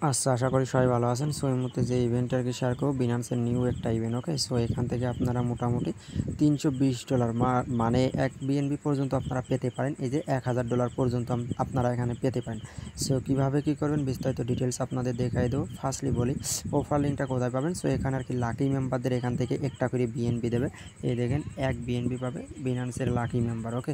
আচ্ছা, আশা করি সবাই ভালো আছেন। সো এই মুহূর্তে যে ইভেন্টটা আরকি শেয়ার করব বিনান্সের নিউ একটা ইভেন্ট, ওকে? সো এখান থেকে আপনারা মোটামুটি $320 মানে 1 বিএনবি পর্যন্ত আপনারা পেতে পারেন। এই যে $1000 পর্যন্ত আপনারা এখানে পেতে পারেন। সো কীভাবে কী করবেন বিস্তারিত ডিটেলস আপনাদের দেখাই দেবো। ফার্স্টলি বলি অফার লিঙ্কটা কোথায় পাবেন। সো এখানে আর কি লাকি মেম্বারদের এখান থেকে একটা করে বিএনবি দেবে। এই দেখেন 1 বিএনবি পাবে বিনান্সের লাকি মেম্বার, ওকে?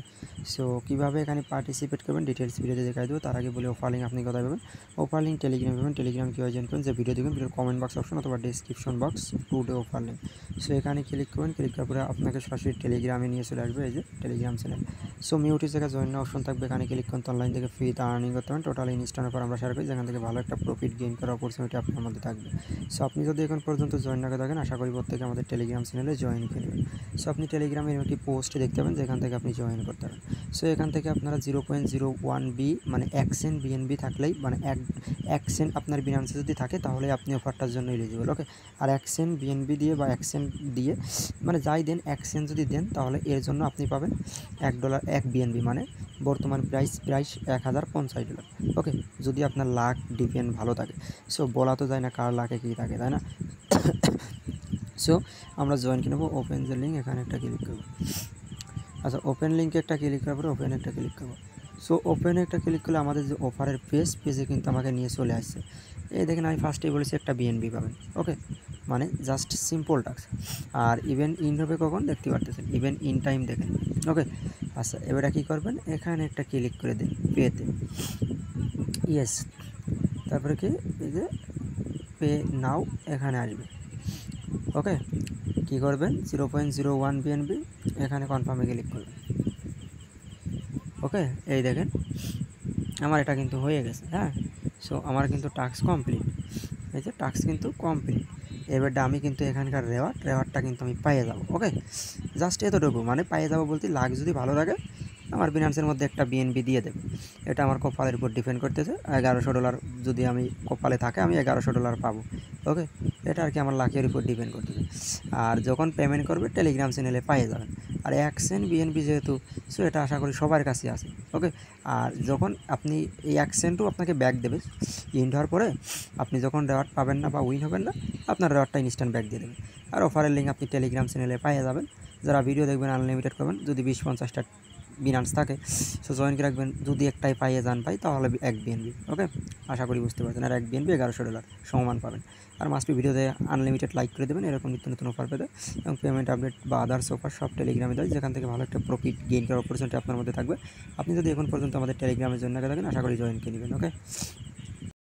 সো কীভাবে এখানে পার্টিসিপেট করবেন ডিটেলস ভিডিওতে দেখাই দেবো। তার আগে বলি অফার লিঙ্ক আপনি কোথায় পাবেন। অফার লিঙ্ক টেলিগ্রামে পাবেন। টেলিগ্রাম কীভাবে জয়েন করবেন, যে ভিডিও দেখবেন ভিডিওর কমেন্ট বক্স অপশন অথবা description box today offer link. So এখানে ক্লিক করবেন, ক্লিক করার পরে আপনাকে সরাসরি টেলিগ্রামে নিয়ে চলে আসবে। এই যে টেলিগ্রাম চ্যানেল। সো মিউটের জায়গায় জয়েন অপশন থাকবে, এখানে ক্লিক করুন। অনলাইন থেকে ফ্রিতে আর্নিং করতে পারেন। টোটাল ইনস্টলের পর আমরা শেয়ার করি, যেখান থেকে ভালো একটা প্রফিট গেইন করার অপরচুনিটি আপনার মধ্যে থাকবে। সো আপনি যদি এখন পর্যন্ত জয়েন না করে থাকেন, আশা করি প্রত্যেকে আমাদের টেলিগ্রাম চ্যানেলে জয়েন করে নেবেন। সো আপনি টেলিগ্রামের একটি পোস্টে দেখতে পাবেন, যেখান থেকে আপনি জয়েন করতে পারেন। সো এখান থেকে আপনারা 0.01 বি মানে 1 সেন্ট বিএনবি থাকলেই, মানে 1 সেন্ট আপনার বিনান্সে যদি থাকে তাহলে আপনি অফারটার জন্য এলিজিবল, ওকে? আর 1 সেন্ট বিএনবি দিয়ে বা 1 সেন্ট দিয়ে মানে যাই দেন 1 সেন্ট যদি দেন তাহলে এর জন্য আপনি পাবেন $1 1 বিএনবি, মানে বর্তমান প্রাইস $1050, ওকে? যদি আপনার লাক ডিপেন্ড ভালো থাকে। সো বলা তো যায় না কার লাকে কী থাকে, তাই না? সো আমরা জয়েন কিনবো। ওপেন যে লিঙ্ক, এখানে একটা ক্লিক করবো। আচ্ছা, ওপেন লিঙ্কে একটা ক্লিক করার পরে ওপেন একটা ক্লিক করবো। সো ওপেনে একটা ক্লিক করলে আমাদের যে অফারের পেজে কিন্তু আমাকে নিয়ে চলে আসছে। এই দেখেন আমি ফার্স্টেই বলেছি একটা বিএনবি পাবেন, ওকে? মানে জাস্ট সিম্পল টাস্ক। আর ইভেন্ট ইন হবে কখন দেখতে পারতেছেন, ইভেন্ট ইন টাইম দেখেন, ওকে? আচ্ছা, এবারে কী করবেন, এখানে একটা ক্লিক করে দিন পেতে, ইয়েস। তারপরে কি এই যে পে নাও এখানে আসবে, ওকে? কী করবেন 0.01 বিএনবি, এখানে কনফার্মে ক্লিক করবেন, ওকে? এই দেখেন আমার এটা কিন্তু হয়ে গেছে, হ্যাঁ? সো আমার কিন্তু টাস্ক কমপ্লিট। এই যে টাস্ক কিন্তু কমপ্লিট। এবারটা আমি কিন্তু এখানকার রেওয়ার্ডটা কিন্তু আমি পেয়ে যাব, ওকে? জাস্ট এতটুকু, মানে পেয়ে যাব বলতে লাক যদি ভালো থাকে আমার বিনান্সের মধ্যে একটা বিএনবি দিয়ে দেবে। এটা আমার কপালের উপর ডিপেন্ড করতেছে। $1100 যদি আমি কপালে থাকে আমি $1100 পাবো, ওকে? এটা আর কি আমার লাকের উপর ডিপেন্ড করতেছে। আর যখন পেমেন্ট করবে টেলিগ্রাম চ্যানেলে পেয়ে যাবেন। আর 1 সেন্ট বিএনবি যেহেতু, সো এটা আশা করি সবার কাছে আছে, ওকে? আর যখন আপনি এই 1 সেন্টও আপনাকে ব্যাক দেবে ইন্ড হওয়ার পরে, আপনি যখন রেওয়ার্ড পাবেন না বা উইন হবেন না, আপনার রেওয়ার্ডটা ইনস্ট্যান্ট ব্যাক দিয়ে দেবে। আর অফারের লিঙ্ক আপনি টেলিগ্রাম চ্যানেলে পেয়ে যাবেন। যারা ভিডিও দেখবেন আনলিমিটেড করবেন, যদি 20-50টা বিনান্স থাকে সো জয়েন করে রাখবেন। যদি একটাই পাইয়ে যান ভাই তাহলে 1 বিএনবি, ওকে? আশা করি বুঝতে পারছেন। আর 1 বিএনবি $1100 সমান পাবেন। আর মাস্টবি ভিডিওতে আনলিমিটেড লাইক করে দেবেন এরকম নিত্য নতুন অফার পেতে। এবং পেমেন্ট আপডেট বা আদার্স অফার সব টেলিগ্রামে দেয়, যেখান থেকে ভালো একটা প্রফিট গেইন করার অপরচুনিটি আপনার মধ্যে থাকবে। আপনি যদি এখন পর্যন্ত আমাদের টেলিগ্রামের জন্য থাকেন, আশা করি জয়েন করে নেবেন, ওকে?